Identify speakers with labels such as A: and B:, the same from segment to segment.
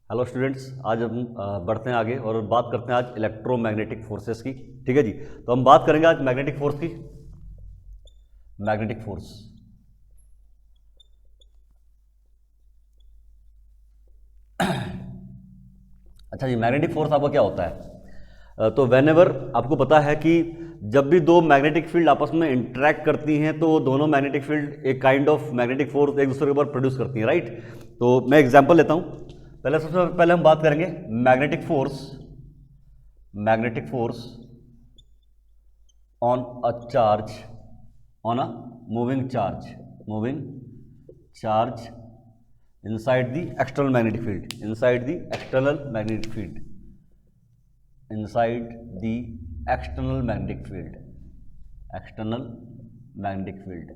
A: Hello students, आज हम बढ़ते हैं आगे और बात करते हैं आज इलेक्ट्रोमैग्नेटिक फोर्सेस की। ठीक है जी। तो हम बात करेंगे आज मैग्नेटिक फोर्स की। मैग्नेटिक फोर्स, अच्छा जी, मैग्नेटिक फोर्स आपका क्या होता है? तो वेनेवर आपको पता है कि जब भी दो मैग्नेटिक फील्ड आपस में इंटरेक्ट करती हैं तो दोनों मैग्नेटिक फील्ड एक काइंड ऑफ मैग्नेटिक फोर्स एक दूसरे के ऊपर प्रोड्यूस करती हैं, राइट। तो मैं एग्जांपल लेता हूं। पहले सबसे पहले हम बात करेंगे magnetic force. Magnetic force on a charge, on a moving charge, moving charge inside the external magnetic field, inside the external magnetic field, inside the external magnetic field, external magnetic field।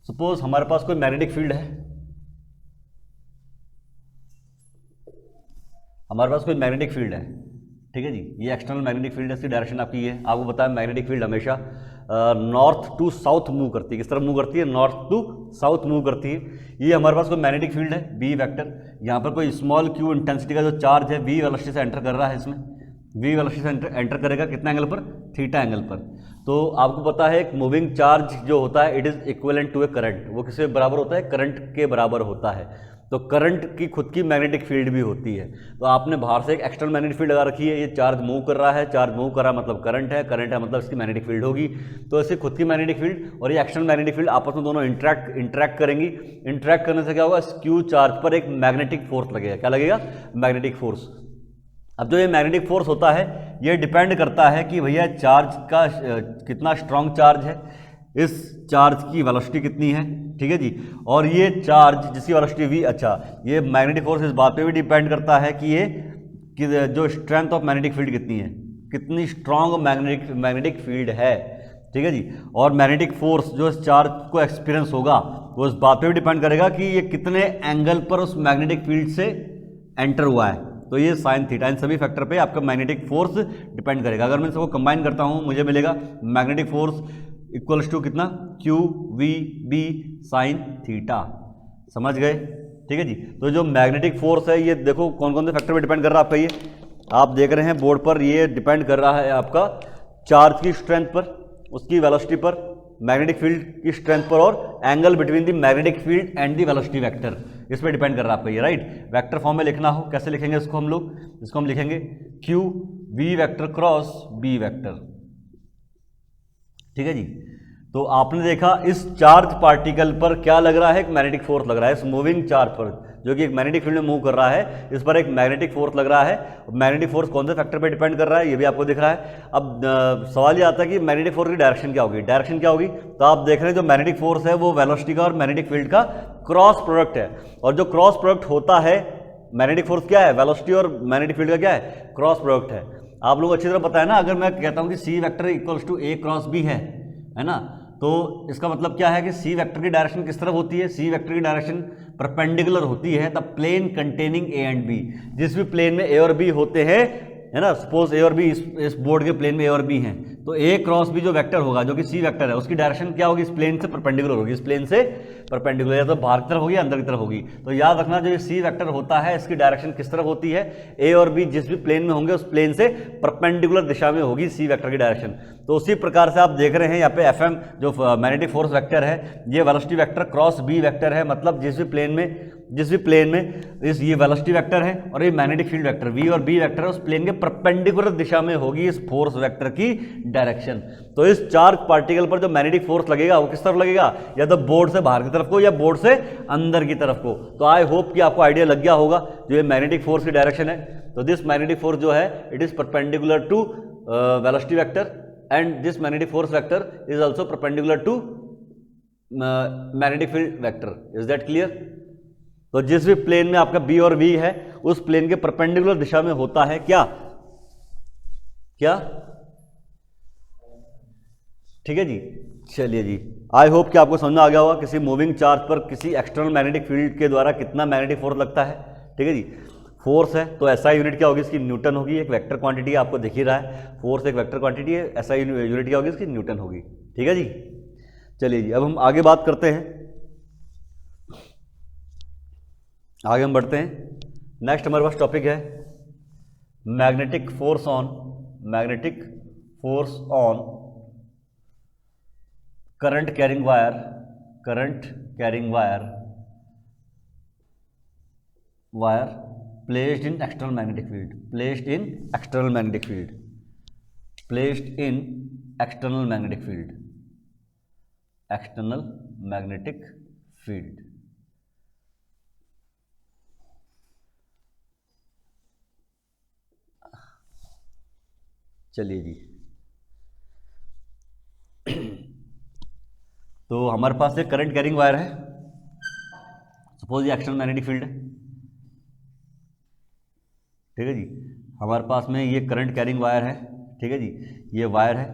A: Suppose हमारे पास कोई magnetic field है, हमारे पास कोई magnetic field है, ठीक है जी। ये external magnetic field है, इसकी डायरेक्शन आपकी है। आपको पता है मैग्नेटिक फील्ड हमेशा नॉर्थ टू साउथ मूव करती है। किस तरफ मूव करती है? नॉर्थ टू साउथ मूव करती है। ये हमारे पास कोई मैग्नेटिक फील्ड है, बी वेक्टर। यहाँ पर कोई स्मॉल क्यू इंटेंसिटी का जो चार्ज है वी वेलोसिटी से एंटर कर रहा है, इसमें वी वेलोसिटी से एंटर करेगा कितना एंगल पर? थीटा एंगल पर। तो आपको पता है एक मूविंग चार्ज जो होता है it is equivalent to a current. वो किसके बराबर होता है? करंट के बराबर होता है। तो करंट की खुद की मैग्नेटिक फील्ड भी होती है। तो आपने बाहर से एक एक्सटर्नल मैग्नेटिक फील्ड लगा रखी है, ये चार्ज मूव कर रहा है, चार्ज मूव कर रहा है मतलब करंट है, करंट है मतलब इसकी मैग्नेटिक फील्ड होगी। तो इसकी खुद की मैग्नेटिक फील्ड और ये एक्सटर्नल मैग्नेटिक फील्ड आपस में दोनों इंटरेक्ट करेंगी। इंटरेक्ट करने से क्या होगा? क्यू चार्ज पर एक मैग्नेटिक फोर्स लगेगा। क्या लगेगा? Magnetic force. अब जो ये मैग्नेटिक फोर्स होता है ये डिपेंड करता है कि भैया चार्ज का कितना स्ट्रांग चार्ज है, इस चार्ज की वेलोसिटी कितनी है, ठीक है जी। और ये चार्ज जिसकी वेलोसिटी v, अच्छा ये मैग्नेटिक फोर्स इस बात पे भी डिपेंड करता है कि ये कि जो स्ट्रेंथ ऑफ मैग्नेटिक फील्ड कितनी है, कितनी स्ट्रांग मैग्नेटिक फील्ड है, ठीक है जी। और मैग्नेटिक फोर्स जो इस चार्ज को एक्सपीरियंस होगा वो इस बात पे भी डिपेंड करेगा कि ये कितने एंगल पर उस मैग्नेटिक फील्ड से एंटर हुआ है। तो ये साइन थीटा, इन सभी फैक्टर पे आपका मैग्नेटिक फोर्स डिपेंड करेगा। अगर मैं इसको कंबाइन करता हूँ मुझे मिलेगा मैग्नेटिक फोर्स इक्वल्स टू कितना? Q V B sine theta. समझ गए? ठीक है जी। तो जो मैग्नेटिक फोर्स है ये देखो कौन कौन से फैक्टर पे डिपेंड कर रहा है आपका, ये आप देख रहे हैं बोर्ड पर। ये डिपेंड कर रहा है आपका चार्ज की स्ट्रेंथ पर, उसकी वेलोसिटी पर, मैग्नेटिक फील्ड की स्ट्रेंथ पर और angle between the magnetic field and the velocity vector, इस पर डिपेंड कर रहा है आपका ये, राइट। वेक्टर फॉर्म में लिखना हो कैसे लिखेंगे इसको हम लोग? इसको हम लिखेंगे Q V vector cross B vector, ठीक है जी। तो आपने देखा इस चार्ज पार्टिकल पर क्या लग रहा है? एक मैग्नेटिक फोर्स लग रहा है। इस मूविंग चार्ज पर जो कि एक मैग्नेटिक फील्ड में मूव कर रहा है, इस पर एक मैग्नेटिक फोर्स लग रहा है। मैग्नेटिक फोर्स कौन से फैक्टर पर डिपेंड कर रहा है ये भी आपको दिख रहा है। अब सवाल ये आता है कि मैग्नेटिक फोर्स की डायरेक्शन क्या होगी? डायरेक्शन क्या होगी? तो आप देख रहे हैं जो मैग्नेटिक फोर्स है वो वेलोसिटी का और मैग्नेटिक फील्ड का क्रॉस प्रोडक्ट है। और जो क्रॉस प्रोडक्ट होता है, मैग्नेटिक फोर्स क्या है? वेलोसिटी और मैग्नेटिक फील्ड का क्या है? क्रॉस प्रोडक्ट है। आप लोगों को अच्छी तरह पता है ना। अगर मैं कहता हूँ कि C vector equals to A cross B है ना, तो इसका मतलब क्या है कि सी वेक्टर की डायरेक्शन किस तरफ होती है? सी वेक्टर की डायरेक्शन परपेंडिकुलर होती है the plane containing A and B. जिस भी प्लेन में ए और बी होते हैं, है ना, सपोज ए और बी इस बोर्ड के प्लेन में ए और बी हैं, तो ए क्रॉस बी जो वेक्टर होगा जो कि सी वेक्टर है उसकी डायरेक्शन क्या होगी? इस प्लेन से परपेंडिकुलर होगी। इस प्लेन से परपेंडिकुलर, या तो बाहर की तरफ होगी या अंदर की तरफ होगी। तो याद रखना जो ये सी वेक्टर होता है इसकी डायरेक्शन किस तरफ होती है? ए और बी जिस भी प्लेन में होंगे उस प्लेन से परपेंडिकुलर दिशा में होगी सी वेक्टर की डायरेक्शन। तो उसी प्रकार से आप देख रहे हैं यहाँ पे एफ एम जो मैग्नेटिक फोर्स वेक्टर है ये velocity vector cross B vector है। मतलब जिस भी प्लेन में इस ये वेलोसिटी वेक्टर है और ये मैग्नेटिक फील्ड वेक्टर वी और बी वेक्टर है उस प्लेन के परपेंडिकुलर दिशा में होगी इस फोर्स वेक्टर की डायरेक्शन। तो इस चार्ज पार्टिकल पर जो मैग्नेटिक फोर्स लगेगा वो किस तरफ लगेगा? या तो बोर्ड से बाहर की तरफ को या बोर्ड से अंदर की तरफ को। तो आई होप कि आपको आइडिया लग गया होगा जो ये मैग्नेटिक फोर्स की डायरेक्शन है। तो दिस मैग्नेटिक फोर्स जो है it is perpendicular to velocity vector and this magnetic force vector is also perpendicular to magnetic field vector. Is that clear? तो जिस भी प्लेन में आपका बी और वी है उस प्लेन के परपेंडिकुलर दिशा में होता है क्या? ठीक है जी। चलिए जी, आई होप कि आपको समझ में आ गया होगा किसी मूविंग चार्ज पर किसी एक्सटर्नल मैग्नेटिक फील्ड के द्वारा कितना मैग्नेटिक फोर्स लगता है। ठीक है जी। फोर्स है तो एसआई यूनिट क्या होगी? इसकी न्यूटन होगी। एक वेक्टर क्वांटिटी है, आपको दिख ही रहा है, फोर्स एक वेक्टर क्वांटिटी है, एसआई यूनिट क्या होगी? इसकी न्यूटन होगी। ठीक है जी। चलिए जी, अब हम आगे बात करते हैं आगे हम बढ़ते हैं। नेक्स्ट हमारे पास टॉपिक है magnetic force on current carrying wire placed in external magnetic field placed in external magnetic field। चलिए जी, तो हमारे पास एक करंट कैरिंग वायर है। सपोज ये एक्सटर्नल मैग्नेटिक फील्ड है, ठीक है जी। हमारे पास में ये करंट कैरिंग वायर है, ठीक है जी। ये वायर है,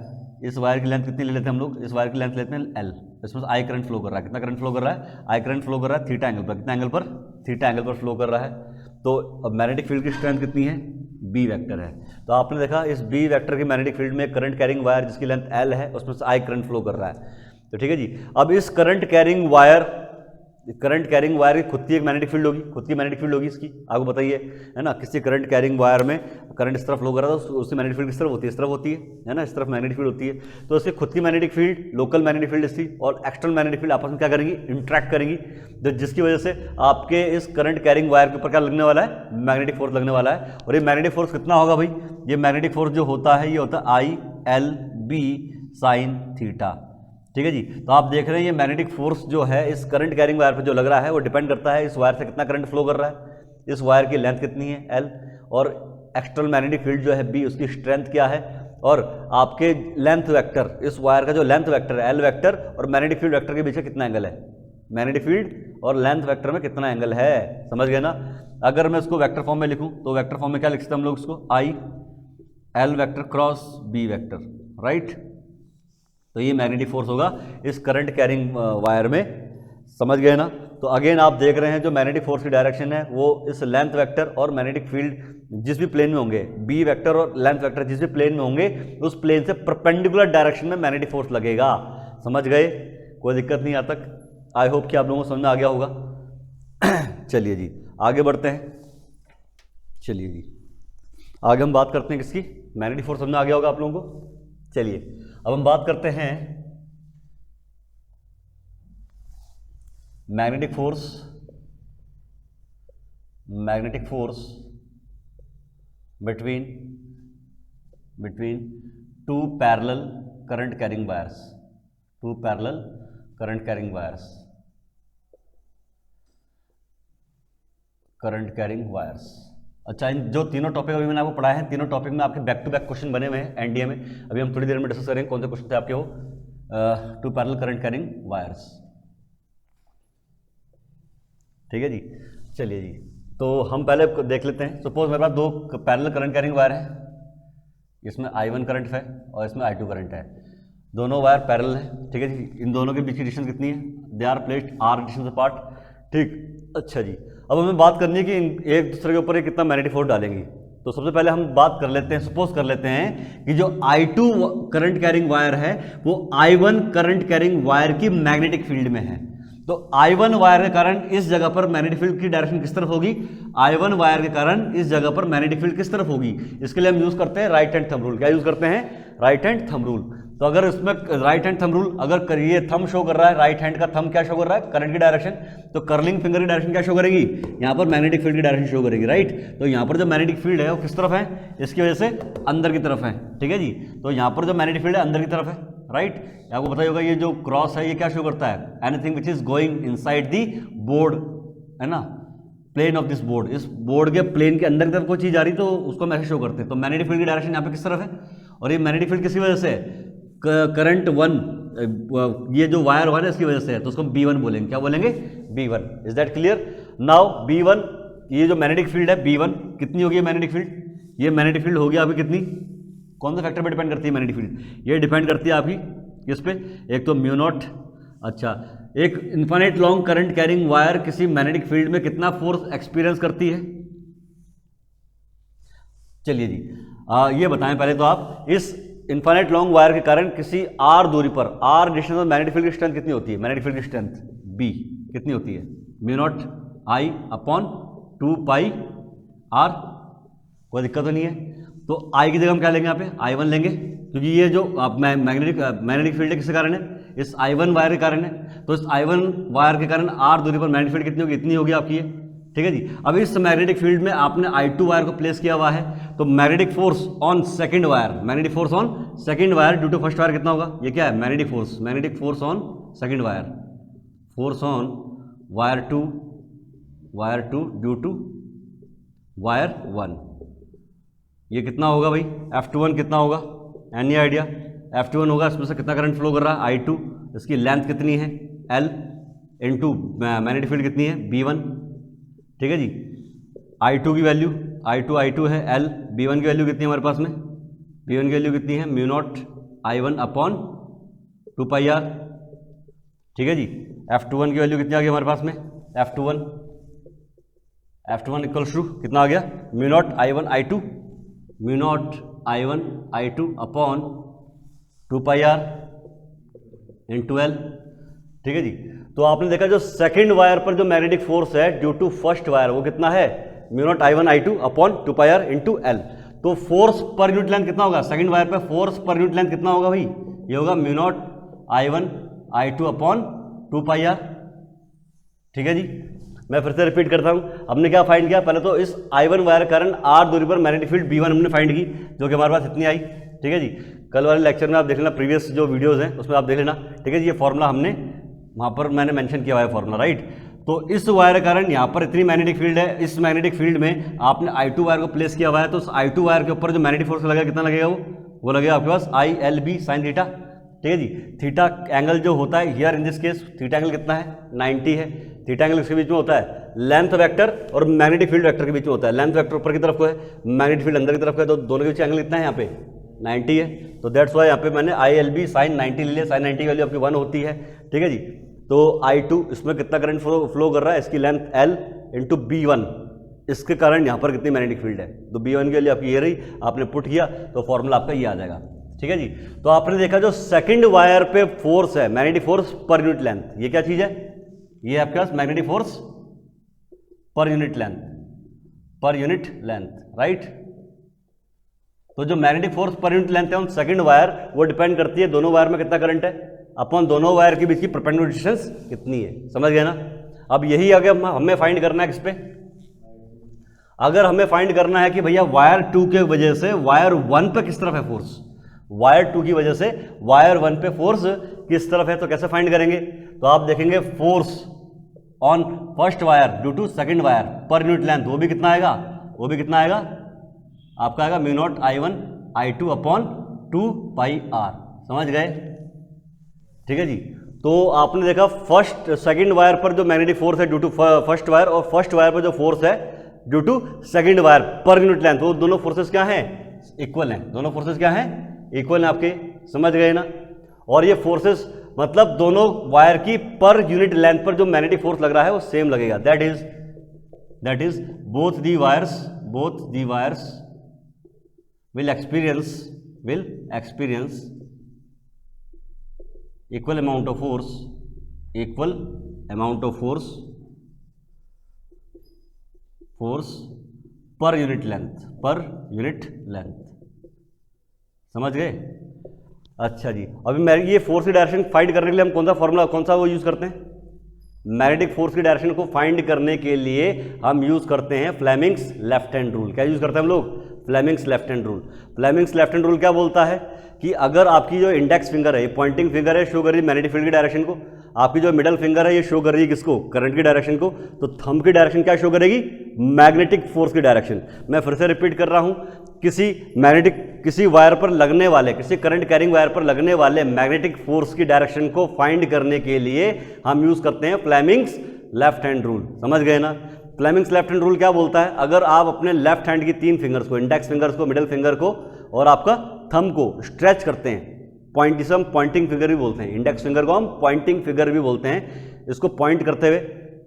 A: इस वायर की लेंथ कितनी ले लेते हैं हम लोग? इस वायर की लेंथ लेते हैं L। इसमें आई करंट फ्लो कर रहा है। कितना करंट फ्लो कर रहा है? आई करंट फ्लो कर रहा है थीटा एंगल पर। कितना एंगल पर? थीटा एंगल पर फ्लो कर रहा है। तो अब मैग्नेटिक फील्ड की स्ट्रेंथ कितनी है? B वेक्टर है। तो आपने देखा इस B वेक्टर की मैग्नेटिक फील्ड में करंट कैरिंग वायर जिसकी लेंथ L है, उसमें से आई करंट फ्लो कर रहा है। तो ठीक है जी। अब इस करंट कैरिंग वायर की खुद की एक मैग्नेटिक फील्ड होगी, इसकी आपको बताइए, है ना। किसी करंट कैरिंग वायर में करंट इस तरफ फ्लो कर रहा था, उसकी मैग्नेटिक फील्ड किस तरफ होती है? इस तरफ होती है ना। इस तरफ मैग्नेटिक फील्ड होती है। तो इसकी खुद की magnetic field, local magnetic field इसकी और एक्सटर्नल मैग्नेटिक फील्ड आपस में क्या करेंगी? इंट्रैक्ट करेंगी। तो जिसकी वजह से आपके इस करंट कैरिंग वायर के ऊपर क्या लगने वाला है? मैग्नेटिक फोर्स लगने वाला है। और ये मैग्नेटिक फोर्स कितना होगा भाई? ये मैग्नेटिक फोर्स जो होता है, ये होता है ILB sin थीटा, ठीक है जी। तो आप देख रहे हैं ये मैग्नेटिक फोर्स जो है इस करंट कैरिंग वायर पे जो लग रहा है वो डिपेंड करता है इस वायर से कितना करंट फ्लो कर रहा है, इस वायर की लेंथ कितनी है L, और एक्सटर्नल मैग्नेटिक फील्ड जो है B, उसकी स्ट्रेंथ क्या है, और आपके लेंथ वेक्टर, इस वायर का जो लेंथ वेक्टर है L वेक्टर और मैग्नेटिक फील्ड वेक्टर के बीच कितना एंगल है? मैग्नेटिक फील्ड और लेंथ वेक्टर में कितना एंगल है? समझ गए ना। अगर मैं इसको वेक्टर फॉर्म में लिखूँ तो वेक्टर फॉर्म में क्या लिख सकते हैं हम लोग इसको? IL vector cross B vector, right. तो ये मैग्नेटिक फोर्स होगा इस करंट कैरिंग वायर में। समझ गए ना। तो अगेन आप देख रहे हैं जो मैग्नेटिक फोर्स की डायरेक्शन है वो इस लेंथ वेक्टर और मैग्नेटिक फील्ड जिस भी प्लेन में होंगे, B वेक्टर और लेंथ वेक्टर जिस भी प्लेन में होंगे, उस प्लेन से परपेंडिकुलर डायरेक्शन में मैग्नेटिक फोर्स लगेगा। समझ गए? कोई दिक्कत नहीं आता तक। आई होप कि आप लोगों को समझ में आ गया होगा। चलिए जी आगे बढ़ते हैं। चलिए जी आगे हम बात करते हैं किसकी? मैग्नेटिक फोर्स समझ में आ गया होगा आप लोगों को। चलिए अब हम बात करते हैं magnetic force between two parallel current carrying wires. अच्छा, इन जो तीनों टॉपिक अभी मैंने आपको पढ़ाए हैं, तीनों टॉपिक में आपके बैक टू बैक क्वेश्चन बने हुए हैं एनडीए में। अभी हम थोड़ी देर में डिस्कस करेंगे कौन से क्वेश्चन थे आपके वो two parallel current carrying wires, ठीक है जी। चलिए जी, तो हम पहले देख लेते हैं। सपोज मेरे पास दो पैरेलल करंट कैरिंग वायर है, इसमें I1 करंट है और इसमें I2 करंट है। दोनों वायर पैरेलल है, ठीक है जी। इन दोनों के बीच की डिस्टेंस कितनी है? They are placed R distance apart, ठीक। अच्छा जी, अब हमें बात करनी है कि एक दूसरे के ऊपर ये कितना मैग्नेटिक फोर्स डालेंगी। तो सबसे पहले हम बात कर लेते हैं, सपोज कर लेते हैं कि जो I2 करंट कैरिंग वायर है वो I1 करंट कैरिंग वायर की मैग्नेटिक फील्ड में है। तो I1 वायर के कारण इस जगह पर मैग्नेटिक फील्ड की डायरेक्शन किस तरफ होगी? I1 वायर के कारण इस जगह पर मैग्नेटिक फील्ड किस तरफ होगी? इसके लिए हम यूज करते हैं राइट हैंड थंब रूल। क्या यूज करते हैं? Right hand thumb rule. तो अगर इसमें राइट हैंड थंब रूल, अगर ये थंब शो कर रहा है, राइट हैंड का थंब क्या शो कर रहा है? करंट की डायरेक्शन। तो कर्लिंग फिंगर की डायरेक्शन क्या शो करेगी? यहाँ पर मैग्नेटिक फील्ड की डायरेक्शन शो करेगी, राइट। तो यहाँ पर जो मैग्नेटिक फील्ड है वो किस तरफ है? इसकी वजह से अंदर की तरफ है, ठीक है जी। तो यहाँ पर जो मैग्नेटिक फील्ड है अंदर की तरफ है, राइट। आपको पता ही होगा ये जो क्रॉस है ये क्या शो करता है? Anything which is going inside the board, है ना, प्लेन ऑफ दिस बोर्ड। इस बोर्ड के प्लेन के अंदर की तरफ कोई चीज आ रही तो उसको हम ऐसे शो करते हैं। तो मैग्नेटिक फील्ड की डायरेक्शन यहाँ पे किस तरफ है? और ये मैग्नेटिक फील्ड किसी वजह से करंट 1, ये जो वायर हुआ है इसकी वजह से है, तो उसको B1 बोलेंगे। क्या बोलेंगे? B1। Is that clear? Now B1, ये जो मैग्नेटिक फील्ड है B1 कितनी होगी? मैग्नेटिक फील्ड, ये मैग्नेटिक फील्ड होगी आपकी कितनी? कौन से फैक्टर पे डिपेंड करती है मैग्नेटिक फील्ड? ये डिपेंड करती है आपकी किस पे? एक तो म्यू नॉट। अच्छा, एक infinite long current carrying wire किसी मैग्नेटिक फील्ड में कितना फोर्स एक्सपीरियंस करती है? चलिए जी ये बताएं पहले तो आप, इस इन्फिनिट लॉन्ग वायर के कारण किसी R दूरी पर, R डिस्टेंस में मैग्नेटिक फील्ड की स्ट्रेंथ कितनी होती है? मैग्नेटिक फील्ड की स्ट्रेंथ B कितनी होती है? Mu naught I upon 2 pi R, कोई दिक्कत तो नहीं है। तो आई की जगह हम क्या लेंगे, यहाँ पे I1 लेंगे, क्योंकि ये जो मैग्नेटिक फील्ड है किसके कारण है, इस I1 वायर के कारण है। तो इस I1 वायर के कारण आर दूरी पर मैग्नेटिक फील्ड कितनी होगी, इतनी होगी आपकी ये, ठीक है जी। अब इस मैग्नेटिक फील्ड में आपने I2 वायर को प्लेस किया हुआ है, तो magnetic force on second wire, magnetic force on second wire due to first wire कितना होगा, ये क्या है, magnetic force on second wire, force on wire two due to wire 1, ये कितना होगा भाई, F21 कितना होगा, एनी आइडिया, F21 होगा, इसमें से कितना करंट फ्लो कर रहा है, I2, इसकी लेंथ कितनी है L, इनटू मैग्नेटिक फील्ड कितनी है B1, ठीक है जी। I2 की वैल्यू, I2 है L, B1 की वैल्यू कितनी है हमारे पास में, B1 की वैल्यू कितनी है, mu naught I1 upon 2 pi R, ठीक है जी। F21 की वैल्यू कितनी आ गई हमारे पास में, F21 इक्वल्स टू कितना आ गया, mu naught I1 I2 upon 2 pi R into L, ठीक है जी। तो आपने देखा जो सेकंड वायर पर जो मैग्नेटिक फोर्स है ड्यू टू फर्स्ट वायर वो कितना है, mu naught I1 I2 upon 2 pi R into L. तो फोर्स पर यूनिट लेंथ कितना होगा, सेकंड वायर पर फोर्स पर यूनिट लेंथ कितना होगा भाई, ये होगा mu naught I1 I2 upon 2 pi R, ठीक है जी। मैं फिर से रिपीट करता हूं, हमने क्या फाइंड किया, पहले तो इस I1 वायर के कारण आर दूरी पर मैग्नेटिक फील्ड B1 हमने फाइंड की, जो कि हमारे पास इतनी आई, ठीक है जी। कल वाले लेक्चर में आप देख लेना, प्रीवियस जो वीडियोस हैं उसमें आप देख लेना, ठीक है जी। ये फॉर्मूला हमने वहाँ पर मैंने मेंशन किया हुआ है फॉर्मूला, राइट। तो इस वायर के कारण यहाँ पर इतनी मैग्नेटिक फील्ड है, इस मैग्नेटिक फील्ड में आपने I2 वायर को प्लेस किया हुआ है, तो उस I2 वायर के ऊपर जो मैग्नेटिक फोर्स लगेगा कितना लगेगा, वो लगेगा आपके पास ILB साइन थीटा, ठीक है जी। थीटा एंगल जो होता है here in this case, theta angle कितना है, 90 है। थीटा एंगल किसके बीच में होता है, लेंथ वेक्टर और मैग्नेटिक फील्ड वेक्टर के बीच में होता है। लेंथ वेक्टर ऊपर की तरफ को है, मैग्नेटिक फील्ड अंदर की तरफ को है, तो दोनों के बीच एंगल कितना है यहाँ पे 90 है। तो दैट्स वाई यहाँ पे मैंने ILB साइन 90 ले लिया, साइन 90 की वैल्यू आपकी 1 होती है, ठीक है जी। तो I2 इसमें कितना करंट फ्लो कर रहा है, इसकी लेंथ L इंटू B1, इसके कारण यहाँ पर कितनी मैग्नेटिक फील्ड है, तो B1 की वैल्यू आपकी ये रही, आपने पुट किया तो फॉर्मूला आपका ये आ जाएगा, ठीक है जी। तो आपने देखा जो सेकंड वायर पे फोर्स है, magnetic force per unit length, ये क्या चीज है, ये आपके पास magnetic force per unit length, right. तो जो magnetic force per unit length है ऑन सेकंड वायर, वो डिपेंड करती है दोनों वायर में कितना करंट है अपॉन दोनों वायर के बीच की परपेंडिकुलर डिस्टेंस कितनी है, समझ गए ना। अब यही अगर हमें फाइंड करना है किस पे, अगर हमें फाइंड करना है कि भैया वायर 2 के वजह से वायर 1 पे किस तरफ है फोर्स, वायर 2 की वजह से वायर 1 पे फोर्स किस तरफ है, तो कैसे फाइंड करेंगे, तो आप देखेंगे force on first wire due to second wire per unit length, वो भी कितना आएगा, आपका आएगा mu naught I1 I2 upon 2 pi R, समझ गए, ठीक है जी। तो आपने देखा फर्स्ट सेकंड वायर पर जो मैग्नेटिक फोर्स है ड्यू टू फर्स्ट वायर, और फर्स्ट वायर पर जो फोर्स है due to second wire per unit length, वो दोनों फोर्सेस क्या हैं, इक्वल हैं, दोनों फोर्सेस क्या हैं, इक्वल हैं आपके, समझ गए ना। और ये फोर्सेस मतलब दोनों वायर की पर यूनिट लेंथ पर जो मैग्नेटिक फोर्स लग रहा है वो सेम लगेगा, that is both the wires will experience equal amount of force per unit length, समझ गए। अच्छा जी, अभी मैं ये फोर्स की डायरेक्शन फाइंड करने के लिए हम कौन सा वो यूज करते हैं, मैग्नेटिक फोर्स की डायरेक्शन को फाइंड करने के लिए हम यूज करते हैं फ्लेमिंग्स लेफ्ट हैंड रूल। क्या यूज करते हैं हम लोग, फ्लेमिंग्स लेफ्ट हैंड रूल क्या बोलता है कि अगर आपकी जो इंडेक्स फिंगर है, ये पॉइंटिंग फिंगर है, शो कर रही है मैग्नेटिक फील्ड की डायरेक्शन को, आपकी जो मिडल फिंगर है ये शो कर रही है किसको, करंट की डायरेक्शन को, तो थंब की डायरेक्शन क्या शो करेगी, मैग्नेटिक फोर्स की डायरेक्शन। मैं फिर से रिपीट कर रहा हूं, किसी वायर पर लगने वाले, किसी करंट कैरिंग वायर पर लगने वाले मैग्नेटिक फोर्स की डायरेक्शन को फाइंड करने के लिए हम यूज करते हैं फ्लेमिंग्स लेफ्ट हैंड रूल, समझ गए ना। फ्लेमिंग्स लेफ्ट हैंड रूल क्या बोलता है, अगर आप अपने लेफ्ट हैंड की 3 फिंगर्स को, इंडेक्स फिंगर्स को, मिडिल फिंगर को और आपका थंब को स्ट्रेच करते हैं, हम पॉइंटिंग फिंगर भी बोलते हैं, इंडेक्स फिंगर को हम पॉइंटिंग फिंगर भी बोलते हैं, इसको पॉइंट करते हुए,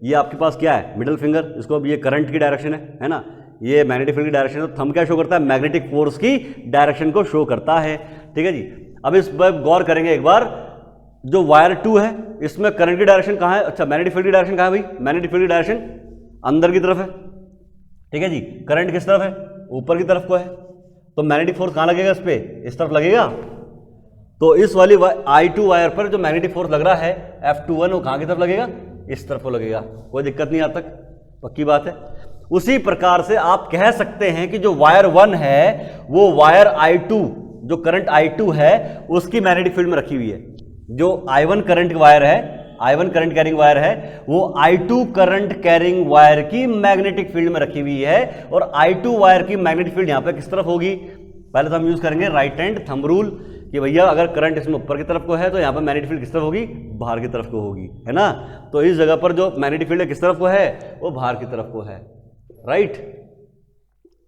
A: ये आपके पास क्या है, मिडिल फिंगर, इसको अब ये करंट की डायरेक्शन है ना, ये मैग्नेटिक फील्ड की डायरेक्शन है, तो थंब क्या शो करता है, मैग्नेटिक फोर्स की डायरेक्शन को शो करता है, ठीक है जी। अब इस पर गौर करेंगे एक बार, जो वायर 2 है इसमें करंट की डायरेक्शन कहाँ है, अच्छा मैग्नेटिक फील्ड की डायरेक्शन कहाँ है भाई, मैग्नेटिक फील्ड की डायरेक्शन अंदर की तरफ है, ठीक है जी। करंट किस तरफ है, ऊपर की तरफ को है, तो मैग्नेटिक फोर्स कहाँ लगेगा, इस पे, इस तरफ लगेगा। तो इस वाली I2 वायर पर जो मैग्नेटिक फोर्स लग रहा है F21 वो कहाँ की तरफ लगेगा, इस तरफ को लगेगा। कोई दिक्कत नहीं यहाँ तक, पक्की बात है। उसी प्रकार से आप कह सकते हैं कि जो वायर 1 है वो वायर I2, जो करंट I2 है उसकी मैग्नेटिक फील्ड में रखी हुई है। जो I1 करंट वायर है, I1 करंट कैरिंग वायर है, वो I2 करंट कैरिंग वायर की मैग्नेटिक फील्ड में रखी हुई है। और I2 वायर की मैग्नेटिक फील्ड यहां पे किस तरफ होगी, पहले तो हम यूज करेंगे राइट हैंड थंब रूल कि भैया अगर करंट इसमें ऊपर की तरफ को है तो यहां पर मैग्नेटिक फील्ड किस तरफ होगी, बाहर की तरफ को होगी, है ना। तो इस जगह पर जो मैग्नेटिक फील्ड किस तरफ को है, वो बाहर की तरफ को है, राइट।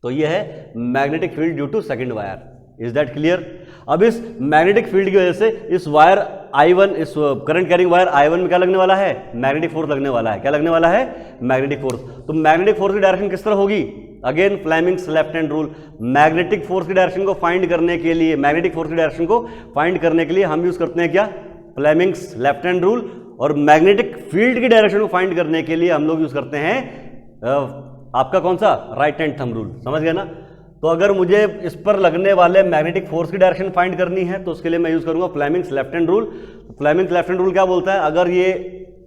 A: तो ये है magnetic field due to second wire. Is that clear. अब इस मैग्नेटिक फील्ड की वजह से इस वायर I1, इस करंट कैरिंग वायर I1 में क्या लगने वाला है, मैग्नेटिक फोर्स लगने वाला है। क्या लगने वाला है, मैग्नेटिक फोर्स। तो मैग्नेटिक फोर्स की डायरेक्शन किस तरह होगी, again Fleming's left hand rule. Magnetic force की डायरेक्शन को फाइंड करने के लिए, मैग्नेटिक फोर्स की डायरेक्शन को फाइंड करने के लिए हम यूज करते हैं क्या, फ्लेमिंग्स लेफ्ट हैंड रूल। और मैग्नेटिक फील्ड की डायरेक्शन को फाइंड करने के लिए हम लोग यूज करते हैं आपका कौन सा, राइट हैंड थंब रूल। समझ गए ना। तो अगर मुझे इस पर लगने वाले मैग्नेटिक फोर्स की डायरेक्शन फाइंड करनी है तो उसके लिए मैं यूज करूंगा Fleming's left hand rule. Fleming's left hand rule क्या बोलता है, अगर ये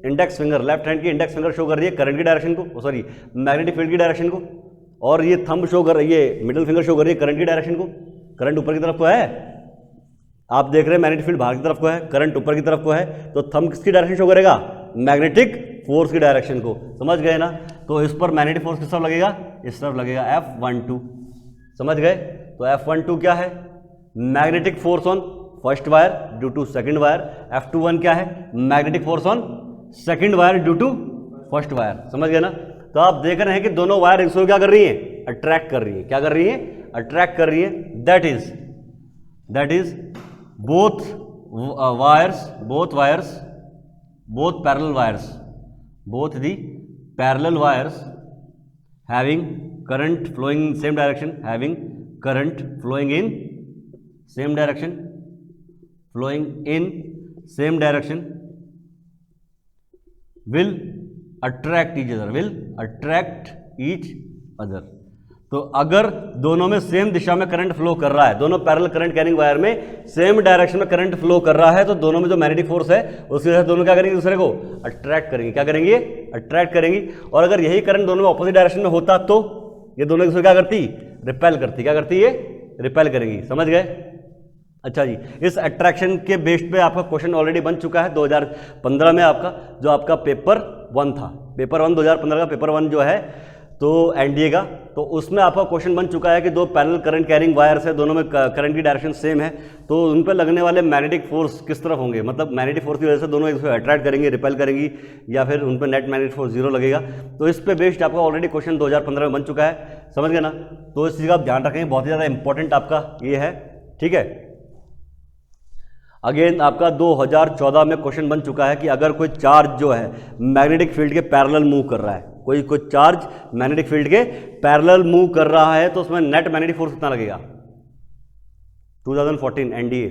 A: इंडेक्स फिंगर, लेफ्ट हैंड की इंडेक्स फिंगर शो कर रही है करंट की डायरेक्शन को, सॉरी मैग्नेटिक फील्ड की डायरेक्शन को, और ये थंब शो कर रही है, मिडिल फिंगर शो कर रही है करंट की डायरेक्शन को। करंट ऊपर की तरफ को है, आप देख रहे हैं मैग्नेटिक फील्ड बाहर की तरफ को है, करंट ऊपर की तरफ को है, तो थंब किसकी डायरेक्शन शो करेगा, मैग्नेटिक फोर्स की डायरेक्शन को। समझ गए ना। तो इस पर मैग्नेटिक फोर्स किस तरफ लगेगा, इस तरफ लगेगा, F12। समझ गए। तो F12 क्या है, magnetic force on first wire due to second wire. F21 क्या है, magnetic force on second wire due to first wire. समझ गए ना। तो आप देख रहे हैं कि दोनों वायर इसको क्या कर रही हैं, अट्रैक्ट कर रही हैं। क्या कर रही हैं, अट्रैक्ट कर रही हैं। That is both parallel wires having current flowing in same direction, will attract each other, तो अगर दोनों में सेम दिशा में करंट फ्लो कर रहा है, दोनों पैरेलल करंट कैरिंग वायर में सेम डायरेक्शन में करंट फ्लो कर रहा है, तो दोनों में जो मैग्नेटिक फोर्स है उसकी वजह से दोनों क्या करेंगे, दूसरे को अट्रैक्ट करेंगे। क्या करेंगे, अट्रैक्ट करेंगी। और अगर यही करंट दोनों में ऑपोजिट डायरेक्शन में होता तो ये दोनों दूसरे क्या करती, रिपेल करती। क्या करती है, रिपेल करेंगी। समझ गए। अच्छा जी, इस अट्रैक्शन के बेस्ड पे आपका क्वेश्चन ऑलरेडी बन चुका है 2015 में, आपका जो आपका पेपर 1 था, पेपर 1 2015 का पेपर 1 जो है तो एनडीए का, तो उसमें आपका क्वेश्चन बन चुका है कि दो पैरेलल करंट कैरिंग वायर्स है, दोनों में करंट की डायरेक्शन सेम है, तो उन पर लगने वाले मैग्नेटिक फोर्स किस तरफ होंगे, मतलब मैग्नेटिक फोर्स की वजह से दोनों एक दूसरे अट्रैक्ट करेंगे, रिपेल करेंगी, या फिर उन पर नेट मैग्नेटिक फोर्स 0 लगेगा। तो इस पे बेस्ड आपका ऑलरेडी क्वेश्चन 2015 में बन चुका है। समझ गए ना। तो इस चीज़ का आप ध्यान रखेंगे, बहुत ही ज़्यादा इंपॉर्टेंट आपका ये है। ठीक है। अगेन आपका 2014 में क्वेश्चन बन चुका है कि अगर कोई चार्ज जो है मैग्नेटिक फील्ड के पैरेलल मूव कर रहा है, कोई चार्ज मैग्नेटिक फील्ड के पैरेलल मूव कर रहा है, तो उसमें नेट मैग्नेटिक फोर्स कितना लगेगा। 2014 एनडीए,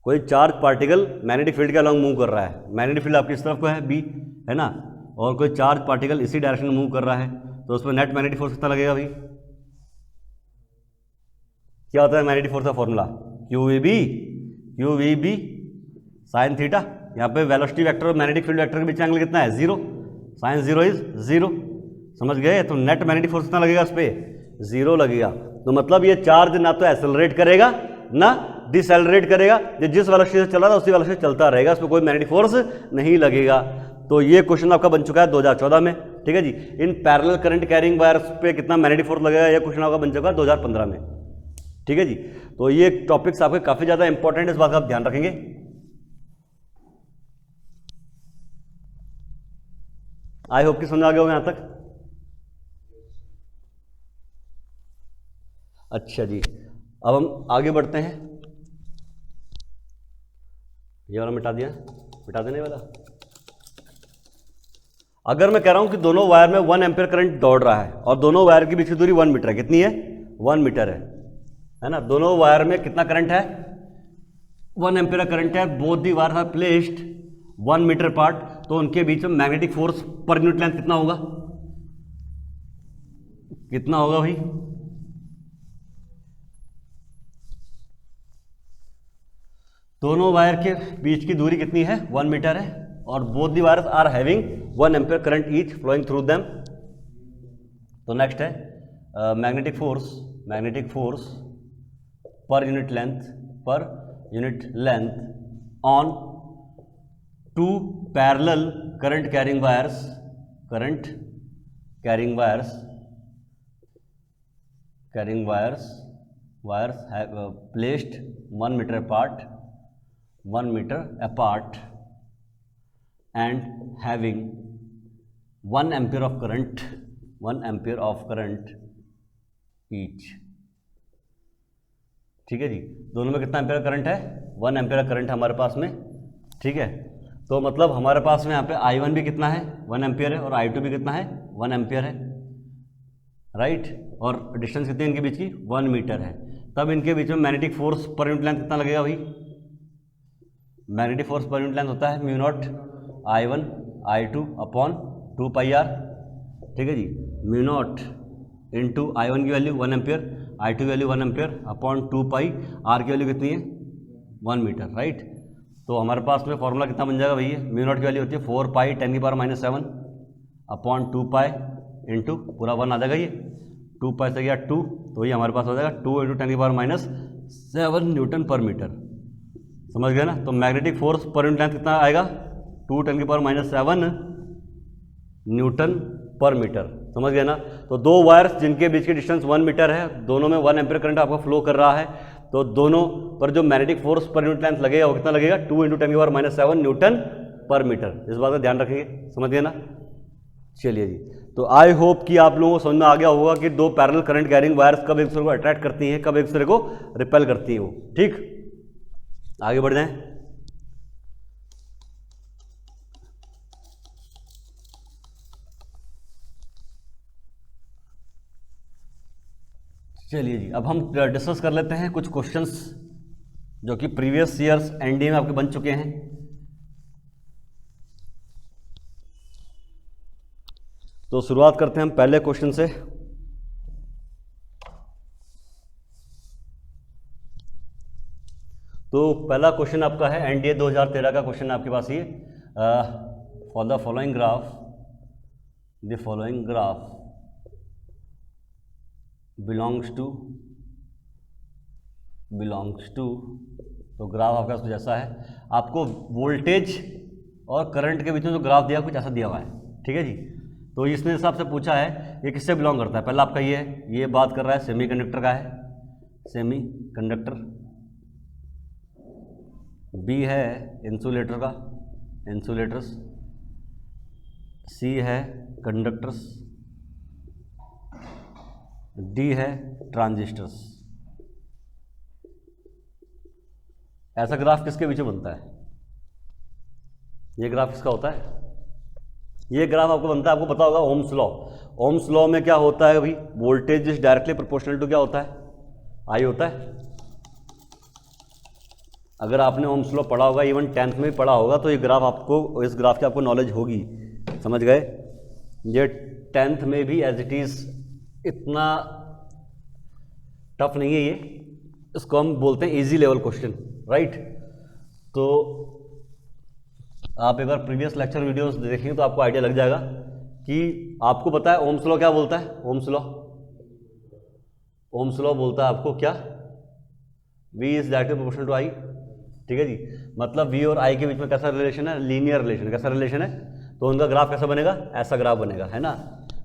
A: कोई चार्ज पार्टिकल मैग्नेटिक फील्ड के अलॉन्ग मूव कर रहा है, मैग्नेटिक फील्ड आपकी इस तरफ को है बी, है ना, और कोई चार्ज पार्टिकल इसी डायरेक्शन में मूव कर रहा है, तो उसमें नेट मैग्नेटिक फोर्स कितना लगेगा भाई। क्या होता है मैग्नेटिक फोर्स का फॉर्मूला, QVB साइन थीटा। यहाँ पे वेलोसिटी वेक्टर और मैग्नेटिक फील्ड वेक्टर के बीच एंगल कितना है, 0, साइन 0 इज 0। समझ गए। तो नेट मैग्नेटिक फोर्स कितना लगेगा, इस पर 0 लगेगा। तो मतलब ये चार्ज ना तो एक्सेलरेट करेगा ना डिसएलरेट करेगा, ये जिस वेलोसिटी से चला था उसी वेलोसिटी से चलता रहेगा, इसमें कोई मैग्नेटिक फोर्स नहीं लगेगा। तो ये क्वेश्चन आपका बन चुका है 2014 में। ठीक है जी। इन पैरेलल करंट कैरिंग वायर्स पे कितना मैग्नेटिक फोर्स लगेगा, ये क्वेश्चन आपका बन चुका है 2015 में। ठीक है जी। तो ये टॉपिक्स आपके काफी ज्यादा इंपॉर्टेंट है, इस बात का आप ध्यान रखेंगे। आई होप कि समझ आ गया होगा यहां तक। अच्छा जी, अब हम आगे बढ़ते हैं। ये वाला मिटा दिया, मिटा देने वाला। अगर मैं कह रहा हूं कि दोनों वायर में 1 एम्पीयर करंट दौड़ रहा है और दोनों वायर की बीच की दूरी 1 मीटर है, कितनी है, 1 मीटर है ना। दोनों वायर में कितना करंट है, 1 एम्पीयर करंट है। Both the wire are placed 1 metre part, तो उनके बीच में magnetic force per unit length कितना होगा, कितना होगा भाई? दोनों वायर के बीच की दूरी कितनी है? 1 मीटर है, और both the wires are having 1 ampere current each flowing through them. तो नेक्स्ट है magnetic force per unit length on 2 parallel current carrying wires have placed 1 meter apart and having 1 ampere of current each। ठीक है जी, दोनों में कितना ampere current है? 1 ampere current हमारे पास में। ठीक है, तो मतलब हमारे पास में यहाँ पे I1 भी कितना है? 1 एम्पियर है, और I2 भी कितना है? 1 एम्पियर है, राइट। और डिस्टेंस कितनी है इनके बीच की? 1 मीटर है। तब इनके बीच में magnetic force per unit length कितना लगेगा भाई? Magnetic force per unit length होता है mu naught I1 I2 upon 2 pi R. ठीक है जी, म्यू नॉट इंटू I1 की वैल्यू 1 एम्पियर, I2 की value 1 ampere upon 2 pi, R की वैल्यू कितनी है? 1 मीटर, राइट। तो हमारे पास में फॉर्मूला कितना बन जाएगा भैया? म्यू नॉट की वैल्यू होती है 4 पाई 10⁻⁻7 अपॉन 2 पाई इंटू पूरा 1 आ जाएगा, ये 2 पाई से गया 2, तो ये हमारे पास हो जाएगा 2 इंटू 10⁻⁻7 न्यूटन पर मीटर। समझ गए ना? तो magnetic force per unit length कितना आएगा? 2 10⁻⁷ न्यूटन पर मीटर। समझ गए ना? तो दो वायर्स जिनके बीच की डिस्टेंस 1 मीटर है, दोनों में 1 एम्पियर करंट आपका फ्लो कर रहा है, तो दोनों पर जो magnetic force per unit length लगेगा वो कितना लगेगा? 2 इंटू 10⁻⁷ न्यूटन पर मीटर। इस बात का ध्यान रखिए, समझ गए ना? चलिए जी, तो आई होप कि आप लोगों को समझ में आ गया होगा कि दो पैरेलल करंट कैरिंग वायर्स कब एक दूसरे को अट्रैक्ट करती हैं, कब एक दूसरे को रिपेल करती हैं वो। ठीक, आगे बढ़ जाएं। चलिए जी, अब हम डिस्कस कर लेते हैं कुछ क्वेश्चंस जो कि प्रीवियस ईयर्स एनडीए में आपके बन चुके हैं। तो शुरुआत करते हैं हम पहले क्वेश्चन से। तो पहला क्वेश्चन आपका है एनडीए 2013 का क्वेश्चन आपके पास ये, for the following graph belongs to, तो ग्राफ आपका कुछ ऐसा है, आपको वोल्टेज और करंट के बीच में जो ग्राफ दिया कुछ ऐसा दिया हुआ है। ठीक है जी, तो इसने हिसाब से पूछा है ये किससे बिलोंग करता है। पहला आपका ये है, ये बात कर रहा है सेमीकंडक्टर का है, सेमीकंडक्टर। बी है इंसुलेटर का, इंसुलेटर्स। सी है कंडक्टर्स। डी है ट्रांजिस्टर्स। ऐसा ग्राफ किसके बीच में बनता है? ये ग्राफ किसका होता है? ये ग्राफ आपको बनता है, आपको पता होगा ओम्स लॉ। ओम्स लॉ में क्या होता है अभी? Voltage is directly proportional to क्या होता है? आई होता है। अगर आपने ओम्स लॉ पढ़ा होगा, इवन 10th में भी पढ़ा होगा, तो ये ग्राफ आपको, इस ग्राफ की आपको नॉलेज होगी। समझ गए? ये 10th में भी एज इट इज इतना टफ नहीं है ये, इसको हम बोलते हैं इजी लेवल क्वेश्चन, राइट। तो आप एक बार प्रीवियस लेक्चर वीडियोस देखेंगे तो आपको आइडिया लग जाएगा कि आपको पता है ओम्स लॉ क्या बोलता है। ओम्स लॉ बोलता है आपको क्या? V is directly proportional to I। ठीक है जी, मतलब V और I के बीच में कैसा रिलेशन है? Linear relation. कैसा रिलेशन है? तो उनका ग्राफ कैसा बनेगा? ऐसा ग्राफ बनेगा, है ना।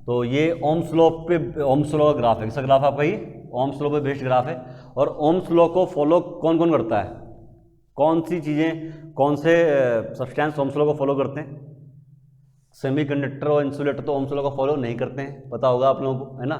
A: तो ये ओम्स लॉ पे, ओम्स लॉ का ग्राफ है। कैसा ग्राफ आपका? ये ओम्स लॉ पे बेस्ड ग्राफ है। और ओम्स लॉ को फॉलो कौन कौन करता है? कौन सी चीज़ें, कौन से सब्सटेंस ओम्स लॉ को फॉलो करते हैं? सेमीकंडक्टर और इंसुलेटर तो ओम्स लॉ को फॉलो नहीं करते हैं, पता होगा आप लोगों को, है ना।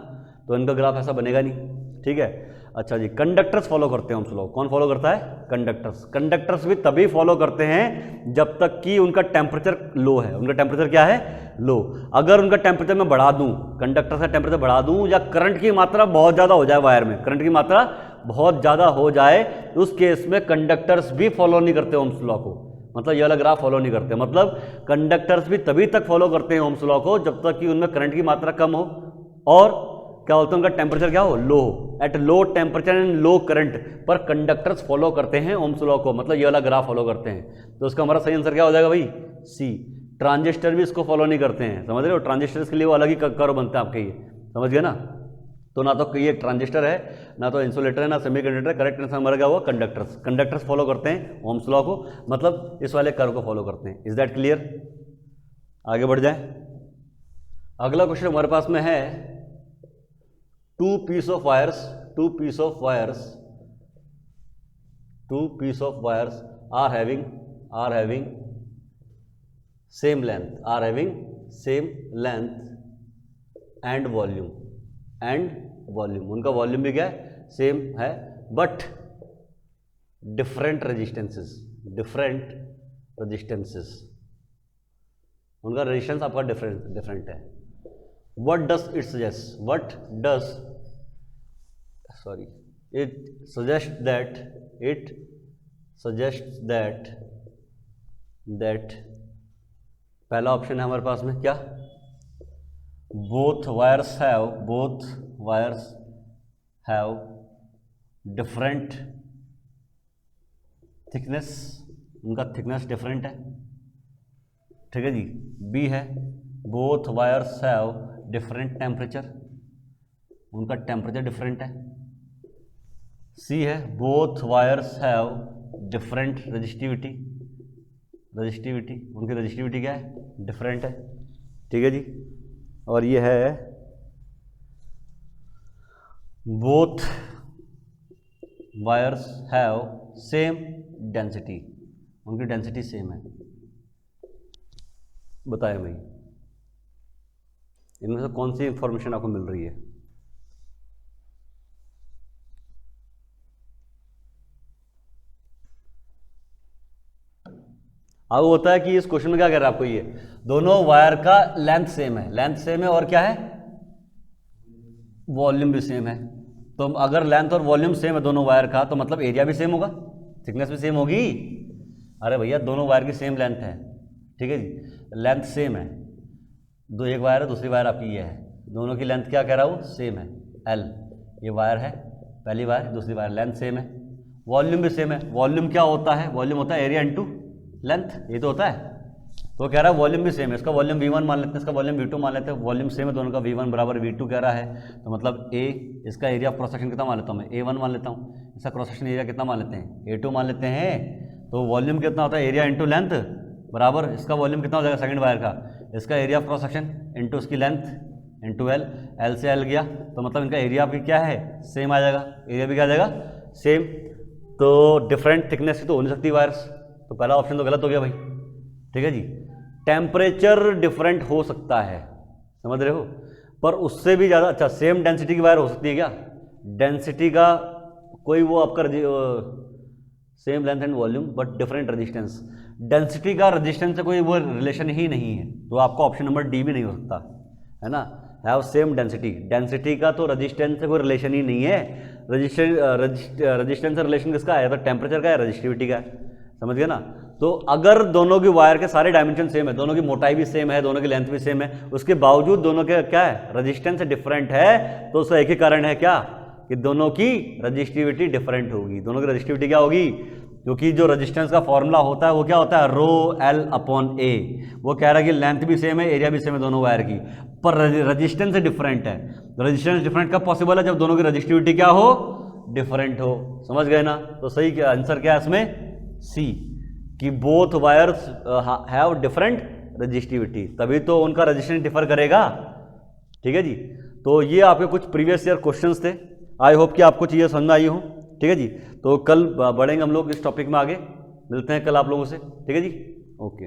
A: तो इनका ग्राफ ऐसा बनेगा नहीं। ठीक है, अच्छा जी, कंडक्टर्स फॉलो करते हैं ओम्स लॉ। कौन फॉलो करता है? कंडक्टर्स। कंडक्टर्स भी तभी फॉलो करते हैं जब तक कि उनका टेम्परेचर लो है। उनका टेम्परेचर क्या है? लो। अगर उनका टेम्परेचर मैं बढ़ा दूं, कंडक्टर का टेम्परेचर बढ़ा दूं, या करंट की मात्रा बहुत ज़्यादा हो जाए वायर में, करंट की मात्रा बहुत ज़्यादा हो जाए, तो उस केस में कंडक्टर्स भी फॉलो नहीं करते ओम्स लॉ को। मतलब ये वाला ग्राफ फॉलो नहीं करते। मतलब कंडक्टर्स भी तभी तक फॉलो करते हैं ओम्स लॉ को जब तक कि उनमें करंट की मात्रा कम हो और क्या बोलते हैं, उनका टेम्परेचर क्या हो, लो हो। At low temperature and low current पर कंडक्टर्स फॉलो करते हैं ओम्स लॉ को, मतलब ये वाला ग्राफ फॉलो करते हैं। तो उसका हमारा सही आंसर क्या हो जाएगा भाई, सी। ट्रांजिस्टर भी इसको फॉलो नहीं करते हैं, समझ रहे हो, ट्रांजिस्टर के लिए वो अलग ही कर्व बनते हैं आपके, ये समझ गए ना। तो ना तो ये ट्रांजिस्टर है, ना तो इंसुलेटर है, ना सेमीकंडक्टर। करेक्ट आंसर हमारा क्या हुआ, कंडक्टर्स। कंडक्टर्स फॉलो करते हैं ओम्स लॉ को, मतलब इस वाले कर्व को फॉलो करते हैं। Is that clear? आगे बढ़ जाए। अगला क्वेश्चन हमारे पास में है, two piece of wires are having same length and volume उनका वॉल्यूम भी क्या है, सेम है, बट डिफरेंट रेजिस्टेंसेस, उनका रेजिस्टेंस आपका डिफरेंट है। What does it suggest? It suggests that पहला ऑप्शन है हमारे पास में क्या, both wires have different thickness, उनका थिकनेस डिफरेंट है, ठीक है जी। बी है both wires have different temperature, उनका टेम्परेचर डिफरेंट है। सी है both wires have different resistivity, उनकी रजिस्टिविटी क्या है, डिफरेंट है, ठीक है जी। और ये है both wires have same density, उनकी डेंसिटी सेम है। बताया भाई, इनमें से कौन सी इंफॉर्मेशन आपको मिल रही है? अब होता है कि इस क्वेश्चन में क्या कह रहा है आपको, ये दोनों वायर का लेंथ सेम है और क्या है, वॉल्यूम भी सेम है। तो अगर लेंथ और वॉल्यूम सेम है दोनों वायर का, तो मतलब एरिया भी सेम होगा, थिकनेस भी सेम होगी। अरे भैया दोनों वायर की सेम लेंथ है, ठीक है जी, लेंथ सेम है। एक वायर है, दूसरी वायर आपकी ये है, दोनों की लेंथ क्या कह रहा हूँ, सेम है, एल। ये वायर है, पहली वायर, दूसरी वायर, लेंथ सेम है। वॉल्यूम भी सेम है। वॉल्यूम क्या होता है, वॉल्यूम होता है एरिया इंटू लेंथ, ये तो होता है। तो कह रहा है वॉल्यूम भी सेम है, इसका वॉल्यूम V1 मान लेते हैं, इसका वॉल्यूम V2 मान लेते हैं। वॉल्यूम सेम है दोनों का, V1 बराबर V2 कह रहा है, तो मतलब A, इसका एरिया ऑफ क्रॉस सेक्शन कितना मान लेता हूँ मैं, A1 मान लेता हूँ। इसका क्रॉस सेक्शन एरिया कितना मान लेते हैं, A2 मान लेते हैं। तो वॉल्यूम कितना होता है, एरिया इंटू लेंथ बराबर, इसका वॉल्यूम कितना हो जाएगा सेकंड वायर का, इसका area of cross section into उसकी लेंथ इंटू एल, एल से एल गया, तो मतलब इनका एरिया भी क्या है, सेम आ जाएगा, एरिया भी क्या आ जाएगा, सेम। तो डिफरेंट थिकनेस की तो हो नहीं सकती वायर्स, तो पहला ऑप्शन तो गलत हो गया भाई, ठीक है जी। टेम्परेचर डिफरेंट हो सकता है, समझ रहे हो, पर उससे भी ज़्यादा अच्छा सेम डेंसिटी की वायर हो सकती है क्या, डेंसिटी का कोई वो आपका same length and volume but different resistance, density का रेजिस्टेंस से कोई वो रिलेशन ही नहीं है, तो आपका ऑप्शन नंबर डी भी नहीं हो सकता, है ना। हैव सेम डेंसिटी, डेंसिटी का तो रेजिस्टेंस से कोई रिलेशन ही नहीं है। रेजिस्टेंस से रिलेशन किसका है, तो टेम्परेचर का है, रेजिस्टिविटी का है, समझ गए ना। तो अगर दोनों की वायर के सारे डायमेंशन सेम है, दोनों की मोटाई भी सेम है, दोनों की लेंथ भी सेम है, उसके बावजूद दोनों के क्या है, रेजिस्टेंस डिफरेंट है, तो उसका एक ही कारण है क्या, कि दोनों की रजिस्टिविटी डिफरेंट होगी। दोनों की रजिस्टिविटी क्या होगी, क्योंकि जो रेजिस्टेंस का फॉर्मूला होता है वो क्या होता है, रो एल अपॉन ए। वो कह रहा है कि लेंथ भी सेम है, एरिया भी सेम है दोनों वायर की, पर रेजिस्टेंस डिफरेंट है। रेजिस्टेंस डिफरेंट कब पॉसिबल है, जब दोनों की रजिस्टिविटी क्या हो, डिफरेंट हो, समझ गए ना। तो सही आंसर क्या है इसमें, सी, कि both wires have different resistivity, तभी तो उनका रजिस्टेंस डिफर करेगा, ठीक है जी। तो ये आपके कुछ प्रीवियस ईयर क्वेश्चंस थे, आई होप कि आपको चीज़ें समझ में आई हो, ठीक है जी। तो कल बढ़ेंगे हम लोग इस टॉपिक में आगे, मिलते हैं कल आप लोगों से, ठीक है जी, ओके।